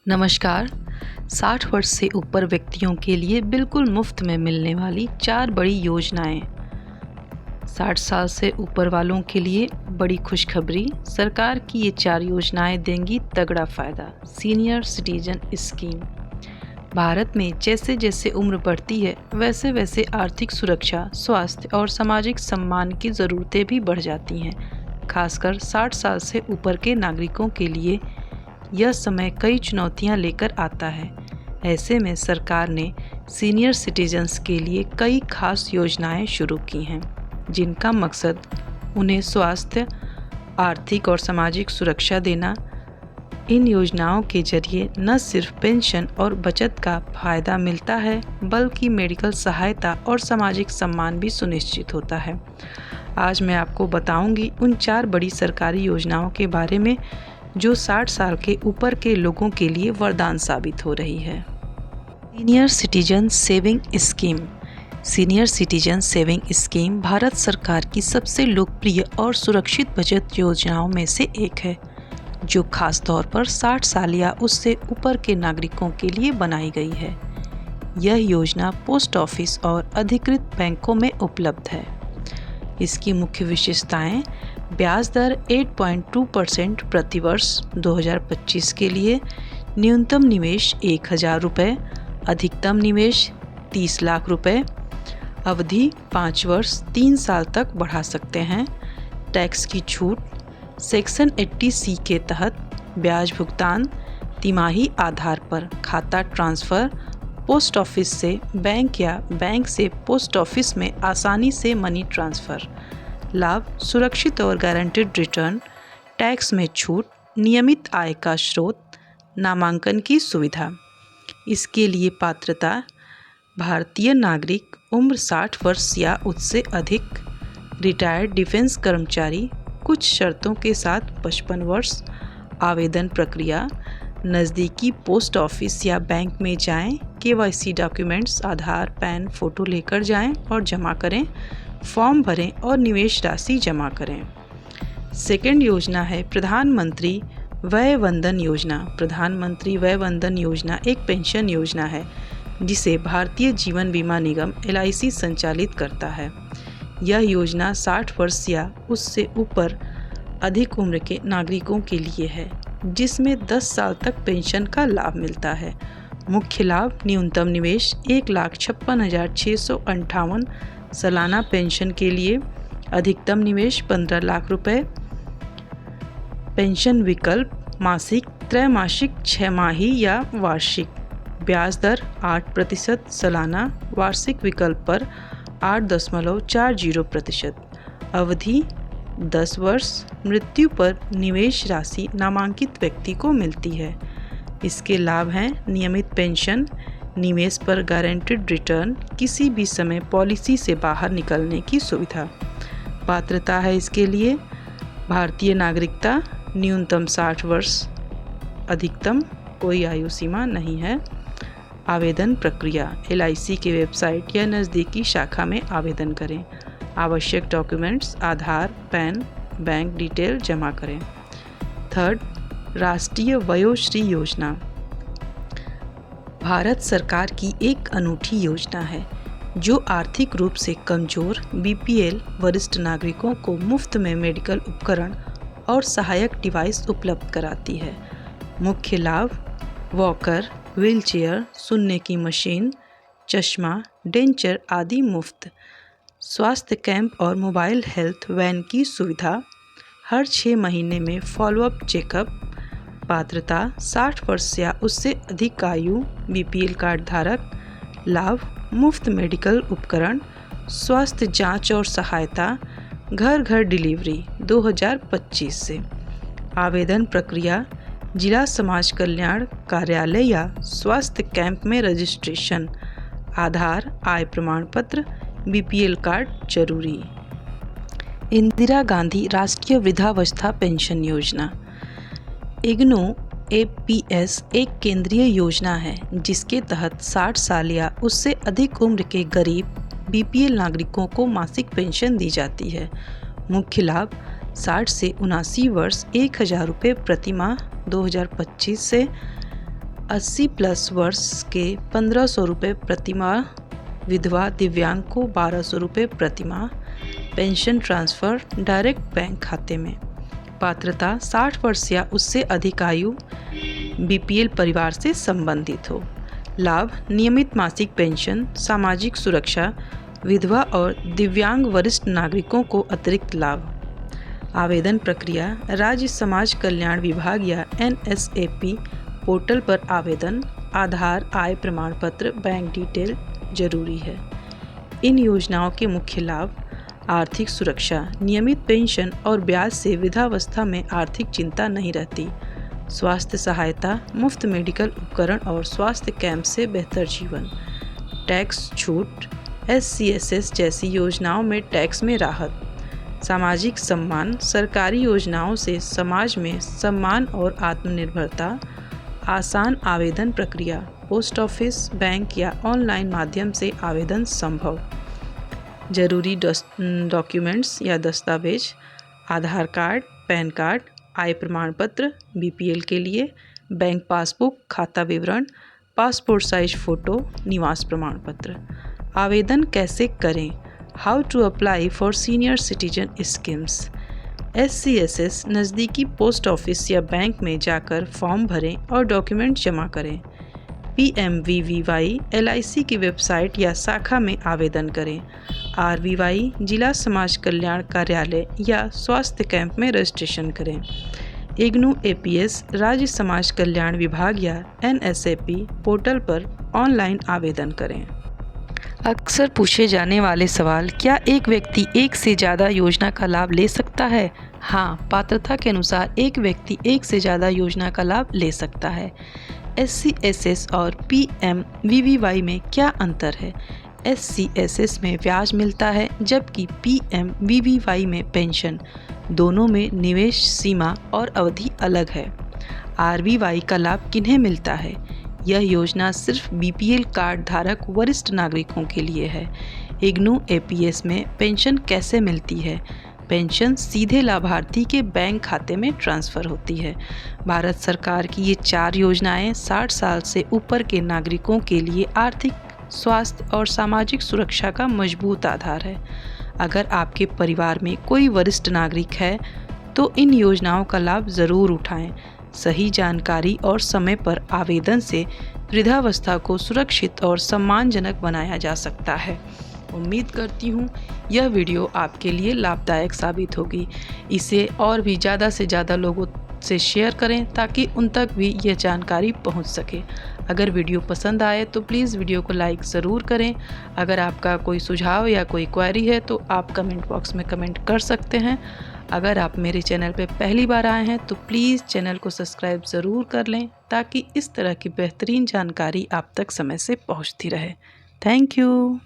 नमस्कार। 60 वर्ष से ऊपर व्यक्तियों के लिए बिल्कुल मुफ्त में मिलने वाली 4 बड़ी योजनाएं। 60 साल से ऊपर वालों के लिए बड़ी खुशखबरी, सरकार की ये 4 योजनाएं देंगी तगड़ा फ़ायदा। Senior citizen scheme. भारत में जैसे जैसे उम्र बढ़ती है वैसे वैसे आर्थिक सुरक्षा, स्वास्थ्य और सामाजिक सम्मान की ज़रूरतें भी बढ़ जाती हैं। खासकर 60 साल से ऊपर के नागरिकों के लिए यह समय कई चुनौतियां लेकर आता है। ऐसे में सरकार ने सीनियर सिटीजन्स के लिए कई खास योजनाएं शुरू की हैं, जिनका मकसद उन्हें स्वास्थ्य, आर्थिक और सामाजिक सुरक्षा देना। इन योजनाओं के जरिए न सिर्फ पेंशन और बचत का फायदा मिलता है, बल्कि मेडिकल सहायता और सामाजिक सम्मान भी सुनिश्चित होता है। आज मैं आपको बताऊंगी उन 4 बड़ी सरकारी योजनाओं के बारे में जो 60 साल के ऊपर के लोगों के लिए वरदान साबित हो रही है। Senior citizen saving scheme. Senior citizen saving scheme Bharat सरकार की सबसे लोकप्रिय और सुरक्षित बचत योजनाओं में से एक है, जो खास तौर पर 60 साल या उससे ऊपर के नागरिकों के लिए बनाई गई है। यह योजना पोस्ट ऑफिस और अधिकृत बैंकों में उपलब्ध है। इसकी मुख्य विशेषताएं: ब्याज दर 8.2% प्रतिवर्ष 2025 के लिए, न्यूनतम निवेश 1,000 रुपये, अधिकतम निवेश 30 लाख रुपये, अवधि 5 वर्ष 3 साल तक बढ़ा सकते हैं, टैक्स की छूट, सेक्शन 80C के तहत ब्याज भुगतान, तिमाही आधार पर खाता ट्रांसफ़र, पोस्ट ऑफिस से बैंक या बैंक से पोस्ट ऑफिस में आसानी से मनी ट्रांसफ़र। लाभ: सुरक्षित और गारंटीड रिटर्न, टैक्स में छूट, नियमित आय का स्रोत, नामांकन की सुविधा। इसके लिए पात्रता: भारतीय नागरिक, उम्र 60 वर्ष या उससे अधिक, रिटायर्ड डिफेंस कर्मचारी, कुछ शर्तों के साथ 55 वर्ष। आवेदन प्रक्रिया: नज़दीकी पोस्ट ऑफिस या बैंक में जाएं, KYC डॉक्यूमेंट्स, आधार, पैन, फ़ोटो लेकर जाएं और जमा करें, फॉर्म भरें और निवेश राशि जमा करें। सेकेंड योजना है प्रधानमंत्री वय वंदन योजना। प्रधानमंत्री वय वंदन योजना एक पेंशन योजना है जिसे भारतीय जीवन बीमा निगम LIC संचालित करता है। यह योजना 60 वर्ष या उससे ऊपर अधिक उम्र के नागरिकों के लिए है, जिसमें 10 साल तक पेंशन का लाभ मिलता है। मुख्य लाभ: न्यूनतम निवेश 1,56,658 सालाना पेंशन के लिए, अधिकतम निवेश 15 लाख रुपए, पेंशन विकल्प मासिक, त्रैमासिक, 6माही या वार्षिक, ब्याज दर 8% सालाना, वार्षिक विकल्प पर 8.40%, अवधि 10 वर्ष, मृत्यु पर निवेश राशि नामांकित व्यक्ति को मिलती है। इसके लाभ हैं: नियमित पेंशन, निवेश पर गारंटीड रिटर्न, किसी भी समय पॉलिसी से बाहर निकलने की सुविधा। पात्रता है इसके लिए भारतीय नागरिकता, न्यूनतम 60 वर्ष, अधिकतम कोई आयु सीमा नहीं है। आवेदन प्रक्रिया: LIC के वेबसाइट या नज़दीकी शाखा में आवेदन करें। आवश्यक डॉक्यूमेंट्स: आधार, पैन, बैंक डिटेल जमा करें। थर्ड, राष्ट्रीय वयोश्री योजना। भारत सरकार की एक अनूठी योजना है जो आर्थिक रूप से कमजोर BPL वरिष्ठ नागरिकों को मुफ्त में मेडिकल उपकरण और सहायक डिवाइस उपलब्ध कराती है। मुख्य लाभ: वॉकर, व्हीलचेयर, सुनने की मशीन, चश्मा, डेंचर आदि मुफ्त, स्वास्थ्य कैंप और मोबाइल हेल्थ वैन की सुविधा, हर 6 महीने में फॉलोअप चेकअप। पात्रता: 60 वर्ष या उससे अधिक आयु, BPL कार्ड धारक। लाभ: मुफ्त मेडिकल उपकरण, स्वास्थ्य जांच और सहायता, घर घर डिलीवरी 2025 से। आवेदन प्रक्रिया: जिला समाज कल्याण कार्यालय या स्वास्थ्य कैंप में रजिस्ट्रेशन, आधार, आय प्रमाण पत्र, BPL कार्ड जरूरी। इंदिरा गांधी राष्ट्रीय वृद्धावस्था पेंशन योजना। इग्नू APS एक केंद्रीय योजना है जिसके तहत 60 साल या उससे अधिक उम्र के गरीब BPL नागरिकों को मासिक पेंशन दी जाती है। मुख्य लाभ: 60 से 79 वर्ष 1,000 रुपये प्रति माह 2025 से, 80+ वर्ष के 1500 रुपये प्रतिमाह, विधवा दिव्यांग को 1200 रुपये प्रतिमाह। पेंशन ट्रांसफ़र डायरेक्ट बैंक खाते में। पात्रता 60 वर्ष या उससे अधिक आयु, बीपीएल परिवार से संबंधित हो। लाभ नियमित मासिक पेंशन, सामाजिक सुरक्षा, विधवा और दिव्यांग वरिष्ठ नागरिकों को अतिरिक्त लाभ। आवेदन प्रक्रिया राज्य समाज कल्याण विभाग या NSAP पोर्टल पर आवेदन। आधार, आय प्रमाण पत्र, बैंक डिटेल जरूरी है। इन योजनाओं के मुख्य लाभ: आर्थिक सुरक्षा, नियमित पेंशन और ब्याज से वृद्धावस्था में आर्थिक चिंता नहीं रहती। स्वास्थ्य सहायता, मुफ्त मेडिकल उपकरण और स्वास्थ्य कैंप से बेहतर जीवन। टैक्स छूट, SCSS जैसी योजनाओं में टैक्स में राहत। सामाजिक सम्मान, सरकारी योजनाओं से समाज में सम्मान और आत्मनिर्भरता। आसान आवेदन प्रक्रिया, पोस्ट ऑफिस, बैंक या ऑनलाइन माध्यम से आवेदन संभव। जरूरी डॉक्यूमेंट्स या दस्तावेज: आधार कार्ड, पैन कार्ड, आय प्रमाण पत्र, BPL के लिए बैंक पासबुक, खाता विवरण, पासपोर्ट साइज फ़ोटो, निवास प्रमाण पत्र। आवेदन कैसे करें? How to apply for senior citizen schemes. SCSS नज़दीकी पोस्ट ऑफिस या बैंक में जाकर फॉर्म भरें और डॉक्यूमेंट जमा करें। PMVVY LIC की वेबसाइट या शाखा में आवेदन करें। RVY जिला समाज कल्याण कार्यालय या स्वास्थ्य कैंप में रजिस्ट्रेशन करें। IGNOU APS राज्य समाज कल्याण विभाग या NSAP पोर्टल पर ऑनलाइन आवेदन करें। अक्सर पूछे जाने वाले सवाल: क्या एक व्यक्ति एक से ज़्यादा योजना का लाभ ले सकता है? हाँ, पात्रता के अनुसार एक व्यक्ति एक से ज़्यादा योजना का लाभ ले सकता है। SCSS और PMVVY में क्या अंतर है? SCSS में ब्याज मिलता है जबकि PMVVY में पेंशन। दोनों में निवेश सीमा और अवधि अलग है। RVY का लाभ किन्हें मिलता है? यह योजना सिर्फ BPL कार्ड धारक वरिष्ठ नागरिकों के लिए है। IGNOU APS में पेंशन कैसे मिलती है? पेंशन सीधे लाभार्थी के बैंक खाते में ट्रांसफ़र होती है। भारत सरकार की ये 4 योजनाएं 60 साल से ऊपर के नागरिकों के लिए आर्थिक, स्वास्थ्य और सामाजिक सुरक्षा का मजबूत आधार है। अगर आपके परिवार में कोई वरिष्ठ नागरिक है तो इन योजनाओं का लाभ ज़रूर उठाएं। सही जानकारी और समय पर आवेदन से वृद्धावस्था को सुरक्षित और सम्मानजनक बनाया जा सकता है। उम्मीद करती हूँ यह वीडियो आपके लिए लाभदायक साबित होगी। इसे और भी ज़्यादा से ज़्यादा लोगों से शेयर करें ताकि उन तक भी यह जानकारी पहुँच सके। अगर वीडियो पसंद आए तो प्लीज़ वीडियो को लाइक ज़रूर करें। अगर आपका कोई सुझाव या कोई क्वेरी है तो आप कमेंट बॉक्स में कमेंट कर सकते हैं। अगर आप मेरे चैनल पर पहली बार आए हैं तो प्लीज़ चैनल को सब्सक्राइब ज़रूर कर लें ताकि इस तरह की बेहतरीन जानकारी आप तक समय से पहुंचती रहे। Thank you.